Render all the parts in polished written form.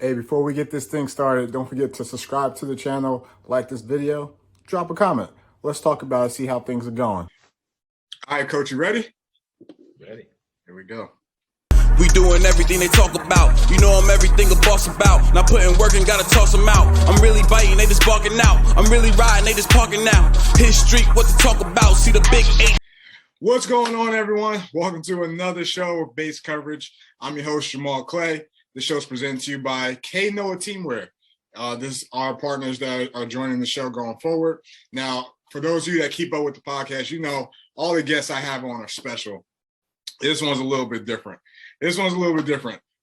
Hey, before we get this thing started, don't forget to subscribe to the channel, like this video, drop a comment. Let's talk about it, see how things are going. All right, Coach, you ready? Ready. Here we go. We doing everything they talk about. You know I'm everything a boss about. Not putting work and gotta toss them out. I'm really biting, they just barking out. I'm really riding, they just parking now. His street, what to talk about. See the big eight. What's going on, everyone? Welcome to another show of base coverage. I'm your host, Jamal Clay. The show's presented to you by KNoah Teamwear. This is our partners that are joining the show going forward. Now, for those of you that keep up with the podcast, you know all the guests I have on are special. This one's a little bit different.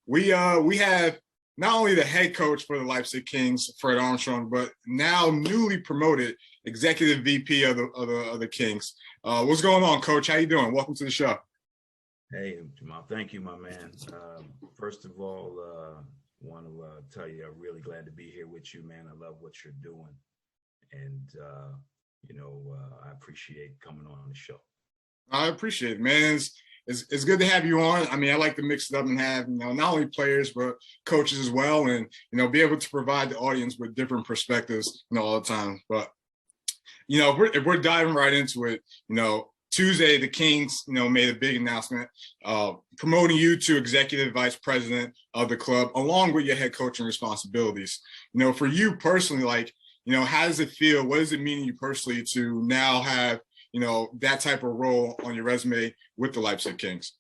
We have not only the head coach for the Leipzig Kings, Fred Armstrong, but now newly promoted executive VP of the Kings. What's going on, Coach? How you doing? Welcome to the show. Hey, Jamal. Thank you, my man. First of all, want to tell you I'm really glad to be here with you, man. I love what you're doing, and I appreciate coming on the show. I appreciate it, man. It's good to have you on. I mean, I like to mix it up and have, not only players, but coaches as well. And, be able to provide the audience with different perspectives, all the time. But, if we're diving right into it, Tuesday, the Kings, made a big announcement promoting you to executive vice president of the club, along with your head coaching responsibilities. For you personally, how does it feel? What does it mean to you personally to now have, that type of role on your resume with the Leipzig Kings?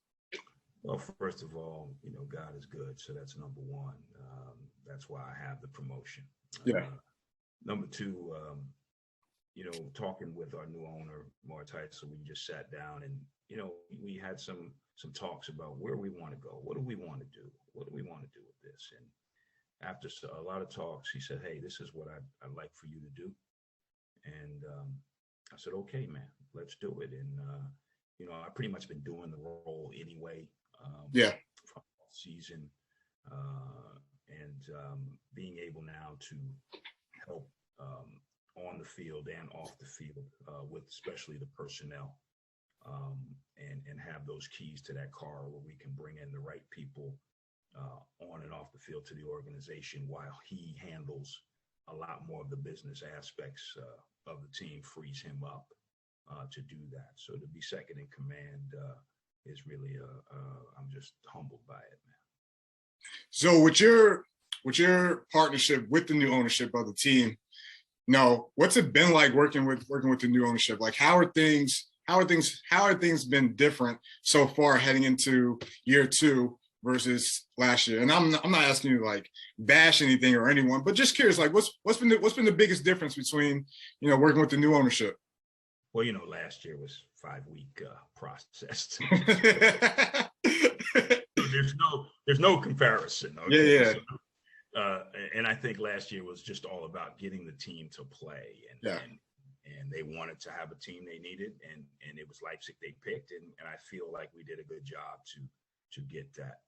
Well, first of all, God is good. So that's number one. That's why I have the promotion. Yeah. Number two, talking with our new owner, Mark Tyson, we just sat down and, we had some talks about where we want to go. What do we want to do? What do we want to do with this? And after a lot of talks, he said, hey, this is what I'd like for you to do. And I said, okay, man, let's do it. And, I've pretty much been doing the role anyway. From season and being able now to help on the field and off the field with especially the personnel and have those keys to that car where we can bring in the right people on and off the field to the organization while he handles a lot more of the business aspects of the team, frees him up to do that. So to be second in command is really, I'm just humbled by it, man. So with your partnership with the new ownership of the team, what's it been like working with the new ownership? Like, how are things been different so far heading into year two versus last year? And I'm not asking you to like bash anything or anyone, but just curious, like what's been the biggest difference between, working with the new ownership? Well, last year was 5-week process. There's no comparison. Okay? Yeah. So, and I think last year was just all about getting the team to play, and they wanted to have a team they needed, and it was Leipzig they picked, and I feel like we did a good job to get that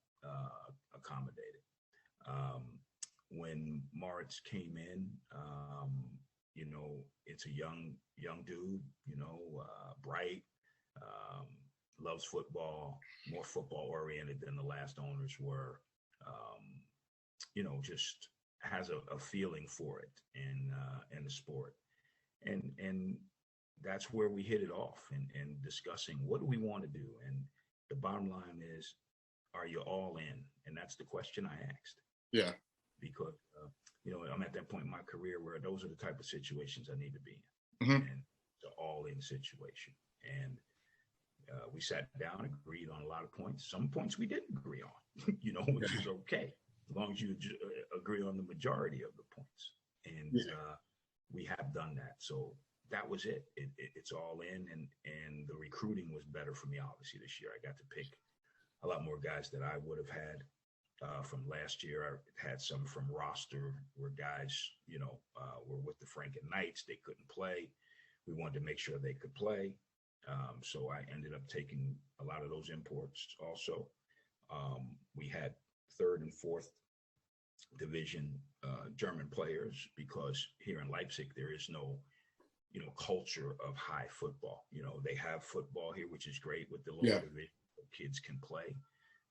accommodated. When Moritz came in, it's a young dude, bright, loves football, more football oriented than the last owners were, just has a feeling for it and the sport. And that's where we hit it off and discussing what do we want to do. And the bottom line is, are you all in? And that's the question I asked. Yeah. Because, I'm at that point in my career where those are the type of situations I need to be in. Mm-hmm. And the all-in situation. And we sat down, agreed on a lot of points. Some points we didn't agree on, which is okay, as long as you agree on the majority of the points. And we have done that. So that was it. It's all in. And the recruiting was better for me, obviously, this year. I got to pick a lot more guys that I would have had from last year. I had some from roster where guys, were with the Franken Knights. They couldn't play. We wanted to make sure they could play. So I ended up taking a lot of those imports also. We had third and fourth division German players because here in Leipzig, there is no, culture of high football. They have football here, which is great with the lower division. Kids can play.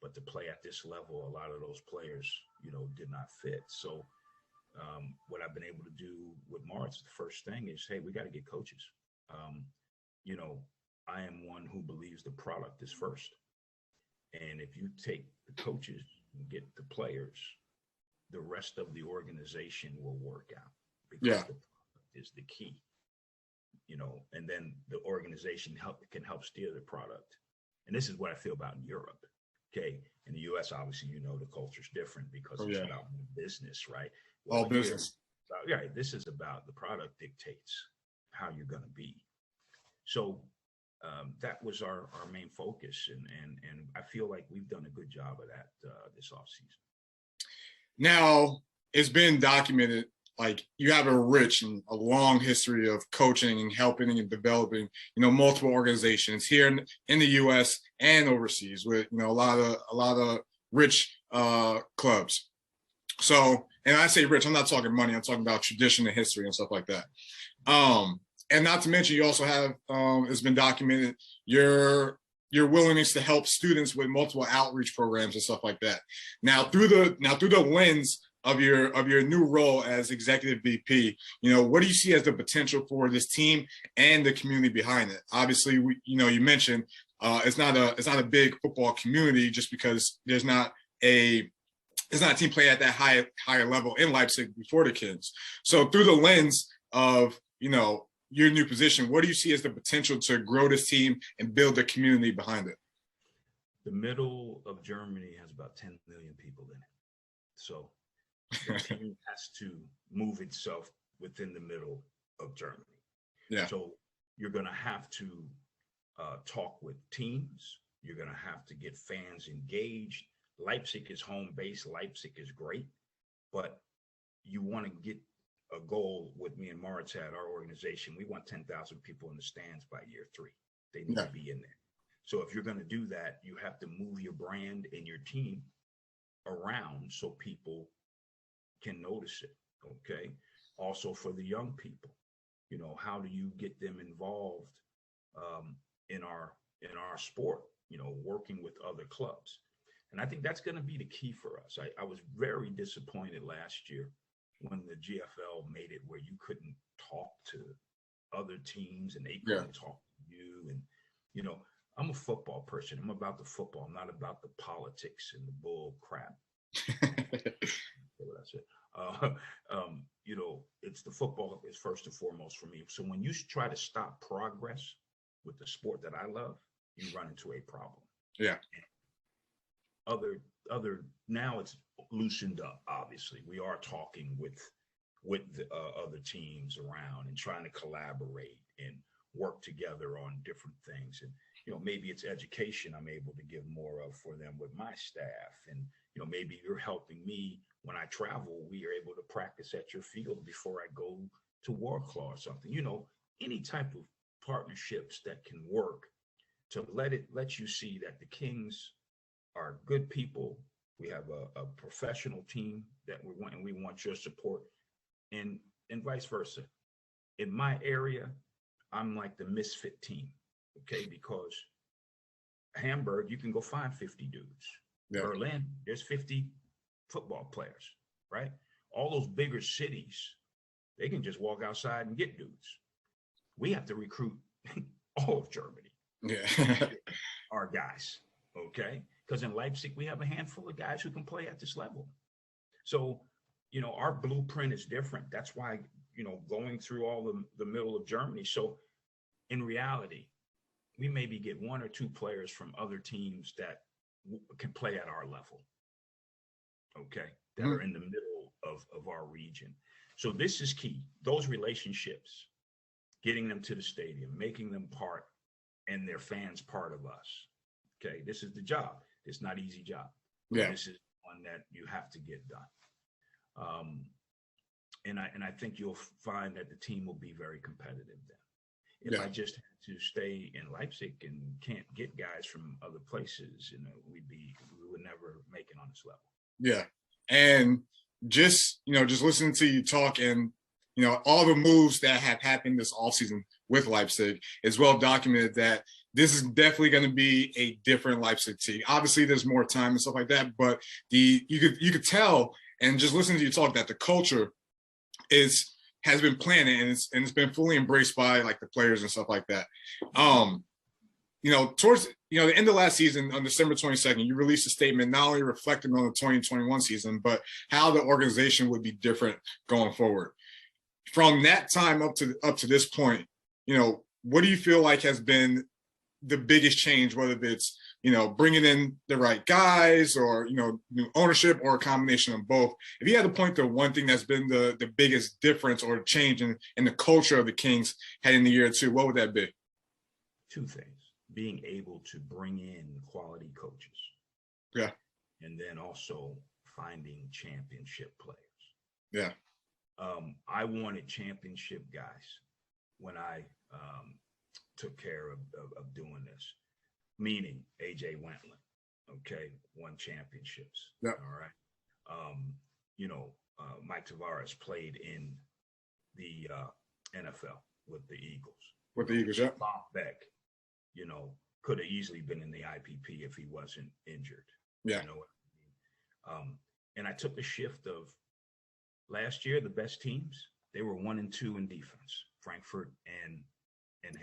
but to play at this level, a lot of those players, you know, did not fit. So what I've been able to do with March, the first thing is, hey, we got to get coaches. You know, I am one who believes the product is first. And if you take the coaches and get the players, the rest of the organization will work out, because the product is the key, you know, and then the organization can help steer the product. And this is what I feel about in Europe. Okay. In the US, obviously, you know, the culture's different because it's about business, right? All business. Yeah. This is about the product dictates how you're going to be. So that was our main focus. And I feel like we've done a good job of that this offseason. Now, it's been documented, like, you have a rich and a long history of coaching and helping and developing, you know, multiple organizations here in the U.S. and overseas with, you know, a lot of rich clubs. So, and I say rich, I'm not talking money, I'm talking about tradition and history and stuff like that. And not to mention, you also have, it's been documented, your willingness to help students with multiple outreach programs and stuff like that. Now, through the lens of your new role as executive VP, you know, what do you see as the potential for this team and the community behind it? Obviously, you mentioned it's not a big football community just because there's not a team playing at that higher level in Leipzig before the Kings. So through the lens of, you know, your new position, what do you see as the potential to grow this team and build the community behind it? The middle of Germany has about 10 million people in it. So the team has to move itself within the middle of Germany. Yeah. So you're going to have to talk with teams. You're going to have to get fans engaged. Leipzig is home base. Leipzig is great, but you want to get a goal with me and Moritz at our organization. We want 10,000 people in the stands by year 3. They need to be in there. So if you're going to do that, you have to move your brand and your team around so people can notice it. Okay. Also for the young people, you know, how do you get them involved in our sport, you know, working with other clubs? And I think that's going to be the key for us. I was very disappointed last year when the GFL made it where you couldn't talk to other teams and they couldn't talk to you. And, you know, I'm a football person. I'm about the football. I'm not about the politics and the bull crap. What I said. You know, it's the football is first and foremost for me. So when you try to stop progress with the sport that I love, you run into a problem. Yeah. Other now it's loosened up. Obviously, we are talking with the other teams around and trying to collaborate and work together on different things. And you know, maybe it's education I'm able to give more of for them with my staff. And you know, maybe you're helping me when I travel. We are able to practice at your field before I go to Wroclaw or something. You know, any type of partnerships that can work to let you see that the Kings are good people. We have a professional team that we want, and we want your support, and vice versa. In my area, I'm like the misfit team, okay? Because Hamburg, you can go find 50 dudes. Yeah. Berlin, there's 50 football players, right? All those bigger cities, they can just walk outside and get dudes. We have to recruit all of Germany. Yeah. Our guys, okay? Because in Leipzig, we have a handful of guys who can play at this level. So, you know, our blueprint is different. That's why, you know, going through all the middle of Germany. So in reality, we maybe get 1 or 2 players from other teams that can play at our level, okay, that are in the middle of our region. So this is key. Those relationships, getting them to the stadium, making them part and their fans part of us. Okay, this is the job. It's not an easy job. Yeah. This is one that you have to get done. And I think you'll find that the team will be very competitive then. If I just had to stay in Leipzig and can't get guys from other places, you know, we would never make it on this level. Yeah. And just listening to you talk and, you know, all the moves that have happened this offseason with Leipzig, it's well documented that this is definitely going to be a different Leipzig team. Obviously, there's more time and stuff like that, but you could tell, and just listening to you talk, that the culture has been planted and it's been fully embraced by like the players and stuff like that. Towards the end of last season, on December 22nd, you released a statement not only reflecting on the 2021 season, but how the organization would be different going forward. From that time up to this point, what do you feel like has been the biggest change, whether it's, bringing in the right guys or, new ownership or a combination of both? If you had to point to one thing that's been the biggest difference or change in the culture of the Kings heading the year two, what would that be? Two things. Being able to bring in quality coaches. Yeah. And then also finding championship players. Yeah. I wanted championship guys when I took care of doing this, meaning AJ Wentland, okay, won championships. Yeah. All right. Mike Tavares played in the NFL with the Eagles. With the Eagles, yeah. Bob Beck, could have easily been in the IPP if he wasn't injured. Yeah. You know what I mean? And I took the shift of last year, the best teams, they were 1 and 2 in defense, Frankfurt and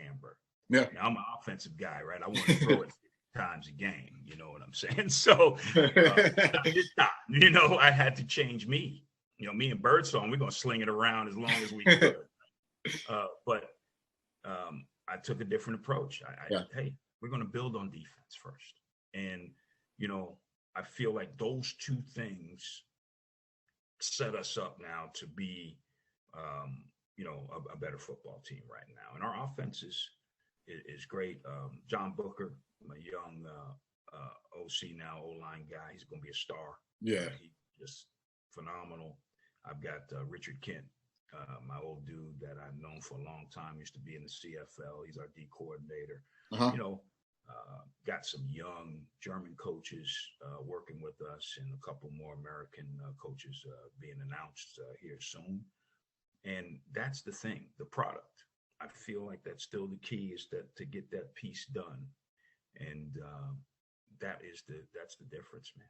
Hamburg. Yeah. Now, I'm an offensive guy, right? I want to throw it 50 times a game. You know what I'm saying? So this time, I had to change me. Me and Birdsong, we're going to sling it around as long as we could. But I took a different approach. Hey, we're going to build on defense first. And, I feel like those two things set us up now to be, a better football team right now. And our offense is great. John Booker, my young OC now, O-line guy, he's going to be a star. Yeah. He's just phenomenal. I've got Richard Kent, my old dude that I've known for a long time, used to be in the CFL. He's our D coordinator. Uh-huh. Got some young German coaches working with us, and a couple more American coaches being announced here soon. And that's the thing, the product. I feel like that's still the key, is that to get that piece done. And that's the difference, man.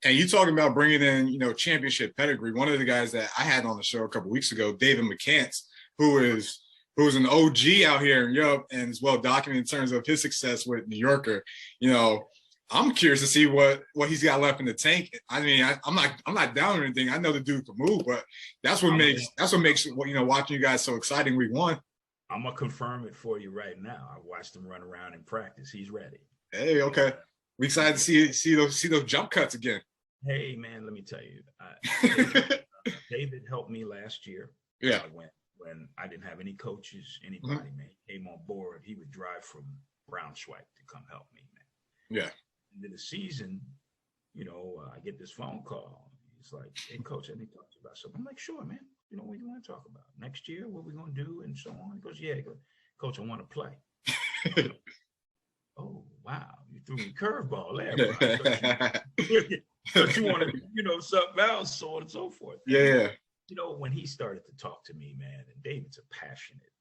And you talking about bringing in, championship pedigree. One of the guys that I had on the show a couple of weeks ago, David McCants, who's an OG out here in Europe and is well documented in terms of his success with New Yorker. I'm curious to see what he's got left in the tank. I mean, I'm not down or anything. I know the dude can move, but that's what makes watching you guys so exciting week one. I'm gonna confirm it for you right now. I watched him run around in practice. He's ready. Hey, okay. We excited to see those jump cuts again. Hey, man, let me tell you, David helped me last year. Yeah. When I didn't have any coaches, anybody, Mm-hmm. man, he came on board. He would drive from Braunschweig to come help me, man. Yeah. Into the season, I get this phone call. He's like, "Hey, coach, I need to talk to you about something." I'm like, "Sure, man. What do you want to talk about? Next year, what we going to do?" And so on. He goes, "Yeah." He goes, "Coach, I want to play." Oh, wow. You threw me a curveball there. But you want to, something else, so on and so forth. Yeah. When he started to talk to me, man, and David's a passionate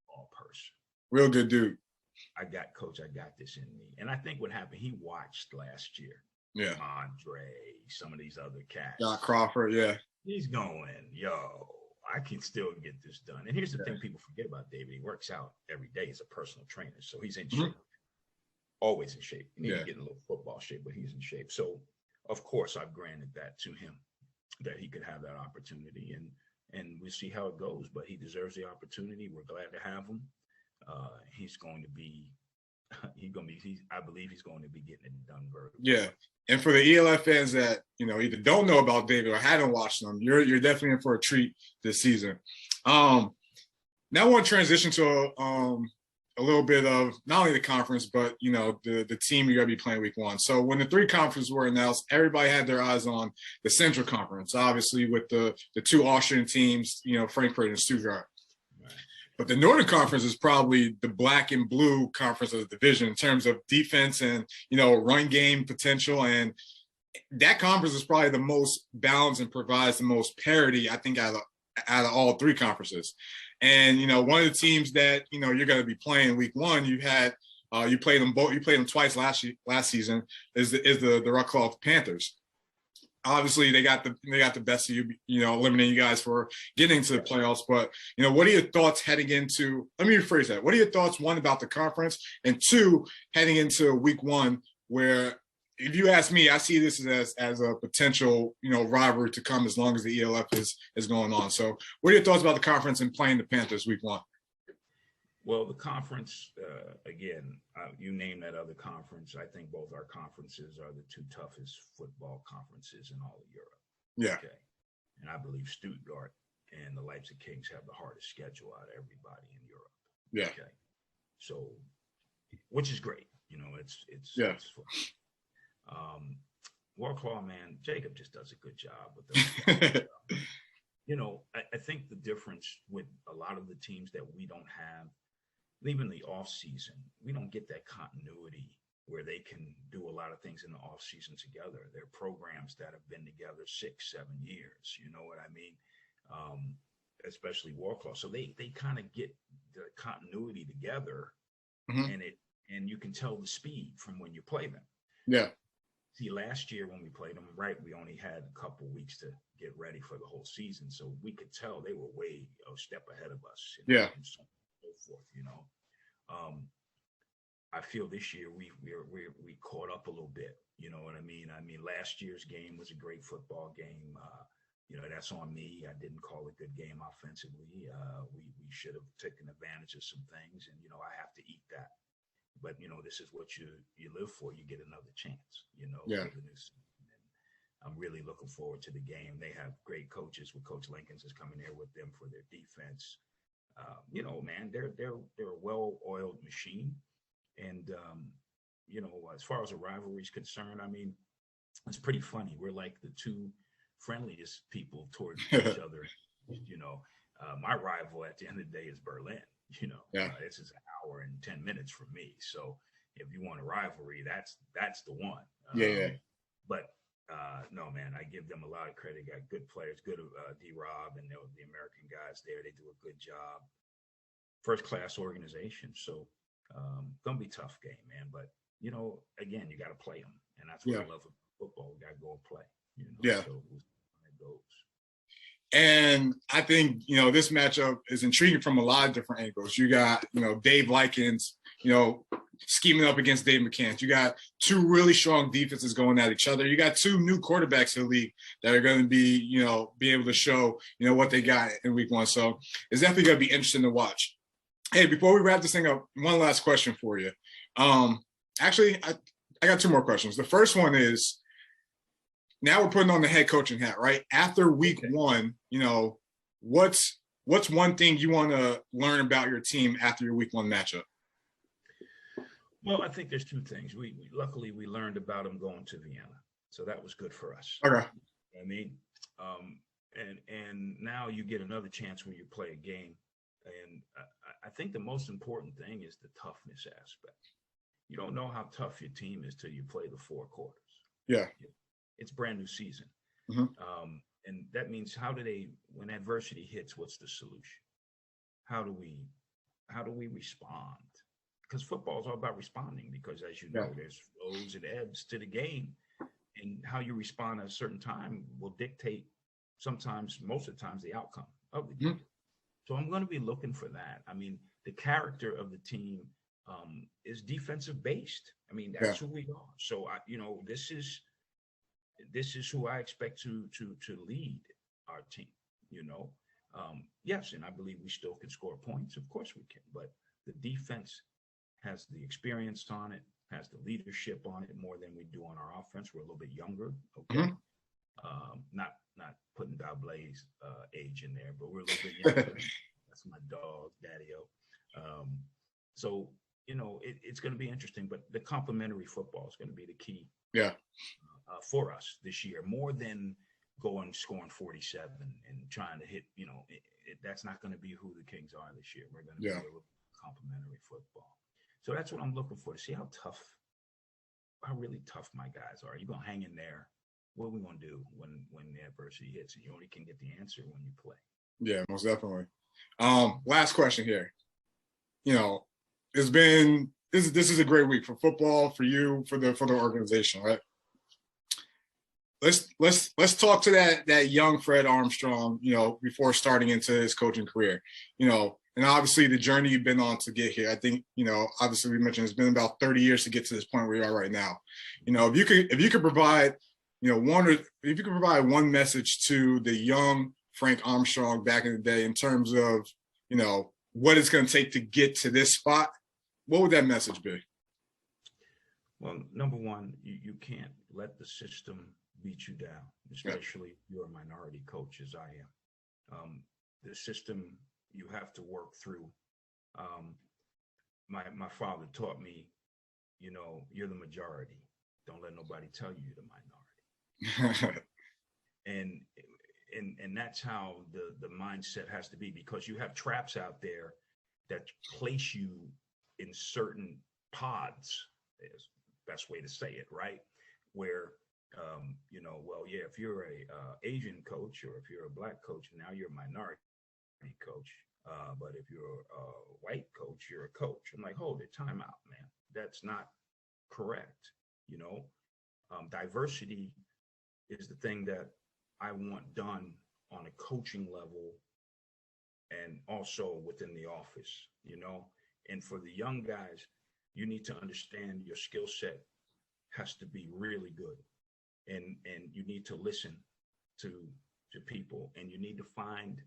ball person. Real good dude. Coach, I got this in me. And I think what happened, he watched last year. Yeah. Andre, some of these other cats. Doc Crawford, yeah. He's going, I can still get this done. And here's the thing people forget about David. He works out every day as a personal trainer. So he's in shape. Always in shape. He needs to get in a little football shape, but he's in shape. So, of course, I've granted that to him, that he could have that opportunity. And we'll see how it goes. But he deserves the opportunity. We're glad to have him. I believe he's going to be getting it done very well. Yeah. And for the ELF fans that, either don't know about David or haven't watched them, you're definitely in for a treat this season. Now I want to transition to a little bit of not only the conference, but, the team you're going to be playing week one. So when the three conferences were announced, everybody had their eyes on the Central Conference, obviously with the two Austrian teams, Frankfurt and Stuttgart. But the Northern Conference is probably the black and blue conference of the division in terms of defense and, run game potential. And that conference is probably the most balanced and provides the most parity, I think, out of all three conferences. And, one of the teams that, you're going to be playing week 1, you played them twice last season is the Wroclaw Panthers. Obviously, they got the best of you, eliminating you guys for getting to the playoffs. But, what are your thoughts heading into, let me rephrase that. What are your thoughts, 1, about the conference, and 2, heading into week 1, where, if you ask me, I see this as a potential, rivalry to come as long as the ELF is going on. So what are your thoughts about the conference and playing the Panthers week 1? Well, the conference, again, you name that other conference. I think both our conferences are the 2 toughest football conferences in all of Europe. Yeah. Okay. And I believe Stuttgart and the Leipzig Kings have the hardest schedule out of everybody in Europe. Yeah. Okay. So, which is great. It's fun. Wroclaw, man, Jacob just does a good job with them. I think the difference with a lot of the teams that we don't have, even the off season, we don't get that continuity where they can do a lot of things in the off season together. They're programs that have been together 6, 7 years. You know what I mean? Especially Wroclaw. So they kind of get the continuity together, and you can tell the speed from when you play them. Yeah. See, last year when we played them, right, we only had a couple weeks to get ready for the whole season, so we could tell they were way a step ahead of us. Yeah. And so forth. I feel this year we caught up a little bit. You know what I mean? Last year's game was a great football game. That's on me. I didn't call a good game offensively. We should have taken advantage of some things, and I have to eat that. But this is what you live for. You get another chance. Yeah. For the new season. And I'm really looking forward to the game. They have great coaches. With Coach Lincolns is coming there with them for their defense. Man, they're a well-oiled machine. And as far as a rivalry is concerned, it's pretty funny. We're like the 2 friendliest people towards each other. My rival at the end of the day is Berlin. This is an hour and 10 minutes from me. So if you want a rivalry, that's the one. But no, man, I give them a lot of credit. Got good players, good D-Rob and the American guys there. They do a good job. First-class organization. So gonna be a tough game, man. But again, you got to play them, and that's what I love about football. We got to go and play. So it goes. And I think, this matchup is intriguing from a lot of different angles. You got, Dave Likens, scheming up against Dave McCants. You got 2 really strong defenses going at each other. You got 2 new quarterbacks in the league that are going to be, be able to show, what they got in week 1. So it's definitely going to be interesting to watch. Hey, before we wrap this thing up, one last question for you. Actually, I got 2 more questions. The first one is, now we're putting on the head coaching hat, right? After week 1, what's one thing you want to learn about your team after your week 1 matchup? Well, I think there's 2 things. We luckily we learned about them going to Vienna, so that was good for us. Okay. And now you get another chance when you play a game, and I think the most important thing is the toughness aspect. You don't know how tough your team is till you play the 4 quarters. Yeah. It's brand new season. And that means when adversity hits, what's the solution? How do we respond? Because football is all about responding, because as you know, there's lows and ebbs to the game, and how you respond at a certain time will dictate most of the times the outcome of the game. So I'm going to be looking for that. The character of the team is defensive based. That's who we are. So this is who I expect to lead our team. Yes, and I believe we still can score points. Of course we can, but the defense has the experience on it, has the leadership on it more than we do on our offense. We're a little bit younger, okay. Not putting Dablay's age in there, but we're a little bit younger. That's my dog, Daddy-O. So it's going to be interesting, but the complementary football is going to be the key. For us this year, more than scoring 47 and trying to hit. That's not going to be who the Kings are this year. We're going to be a little complementary football. So that's what I'm looking for, to see how really tough my guys are. Are you going to hang in there? What are we going to do when the adversity hits? And you only can get the answer when you play. Yeah, most definitely. Last question here. You know, this is a great week for football, for you, for the organization, right? Let's talk to that young Fred Armstrong, you know, before starting into his coaching career, you know, and obviously the journey you've been on to get here. I think, you know, obviously we mentioned it's been about 30 years to get to this point where you are right now. You know, if you could provide, you know, if you could provide one message to the young Frank Armstrong back in the day in terms of, you know, what it's going to take to get to this spot, what would that message be? Well, number one, you can't let the system beat you down, especially if you're a minority coach as I am. The system you have to work through. My father taught me, you know, you're the majority. Don't let nobody tell you you're the minority. and that's how the mindset has to be, because you have traps out there that place you in certain pods, is the best way to say it, right? Where you know, well, yeah, if you're a Asian coach or if you're a black coach, now you're a minority coach. But if you're a white coach, you're a coach. I'm like, hold it, time out, man. That's not correct. You know, diversity is the thing that I want done on a coaching level and also within the office, you know. And for the young guys, you need to understand your skill set has to be really good. And you need to listen to people, and you need to find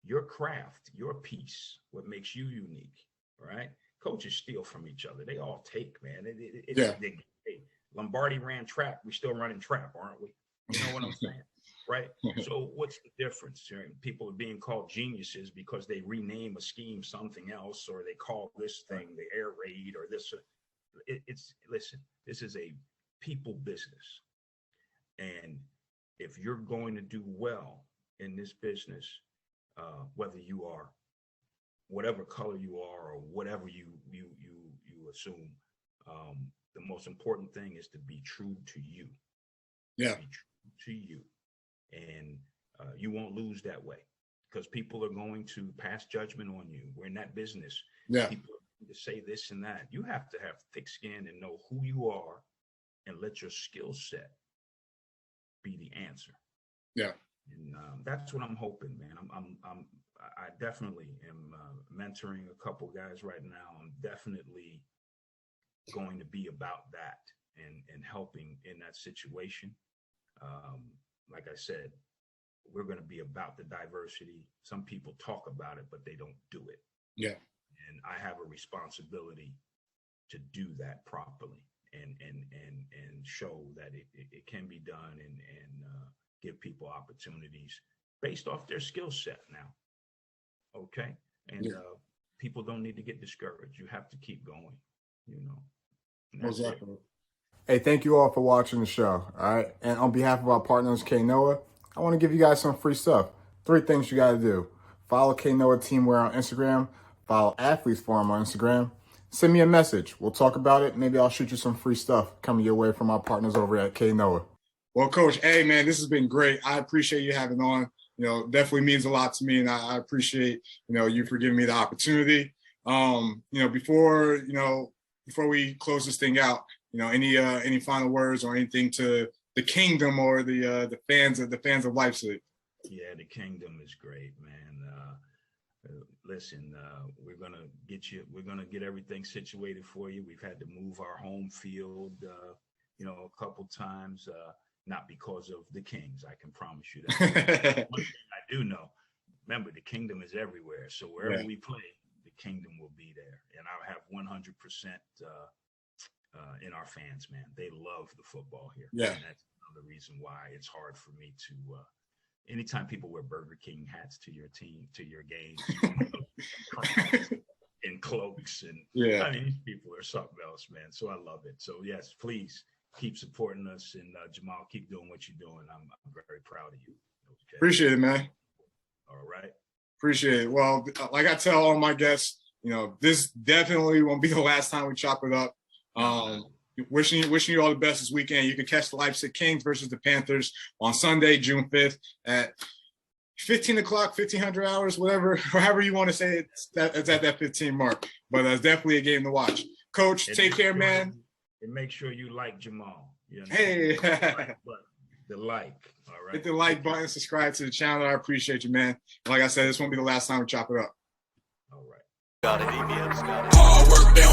your craft, your piece, what makes you unique, right? Coaches steal from each other. They all take, man. Hey, Lombardi ran trap. We still running trap, aren't we? You know what I'm saying? Right? So what's the difference? People are being called geniuses because they rename a scheme something else, or they call this thing the air raid or this. Listen, this is a people business. And if you're going to do well in this business, whether you are whatever color you are or whatever you assume, the most important thing is to be true to you. Yeah. Be true to you. And you won't lose that way, because people are going to pass judgment on you. We're in that business. Yeah. People are going to say this and that. You have to have thick skin and know who you are and let your skill set be the answer. Yeah. And that's what I'm hoping, man. I definitely am mentoring a couple guys right now. I'm definitely going to be about that and helping in that situation. Like I said, we're going to be about the diversity. Some people talk about it, but they don't do it. Yeah. And I have a responsibility to do that properly and show that it can be done and give people opportunities based off their skill set now. Okay. And people don't need to get discouraged. You have to keep going, you know. Exactly. Hey, thank you all for watching the show. All right. And on behalf of our partners, KNoah, I want to give you guys some free stuff. 3 things you got to do. Follow KNoah Teamwear on Instagram. Follow Athletes Forum on Instagram. Send me a message. We'll talk about it. Maybe I'll shoot you some free stuff coming your way from our partners over at KNoah. Well, Coach, hey, man, this has been great. I appreciate you having on. You know, definitely means a lot to me, and I appreciate, you know, you for giving me the opportunity. You know, before we close this thing out, you know, any final words or anything to the kingdom or the fans of Leipzig? Yeah, the kingdom is great, man. Listen, we're gonna get everything situated for you. We've had to move our home field, you know, a couple times, not because of the Kings. I can promise you that. One thing I do know, remember, the kingdom is everywhere. So wherever we play, the kingdom will be there. And I have 100% in our fans, man. They love the football here. Yeah. And that's another reason why it's hard for me to anytime people wear Burger King hats to your team, to your games, and cloaks, and I mean, these people are something else, man. So I love it. So yes, please keep supporting us, and Jamal, keep doing what you're doing. I'm very proud of you. Okay? Appreciate it, man. All right. Appreciate it. Well, like I tell all my guests, you know, this definitely won't be the last time we chop it up. Wishing you all the best this weekend. You can catch the Leipzig Kings versus the Panthers on Sunday, June 5th at 15 o'clock, 1500 hours, whatever, however you want to say it, it's at that 15 mark. But it's definitely a game to watch. Coach, take care, man. And make sure you like Jamal. Hey. The like, all right? Hit the like button, subscribe to the channel. I appreciate you, man. Like I said, this won't be the last time we chop it up. All right. Hard work, they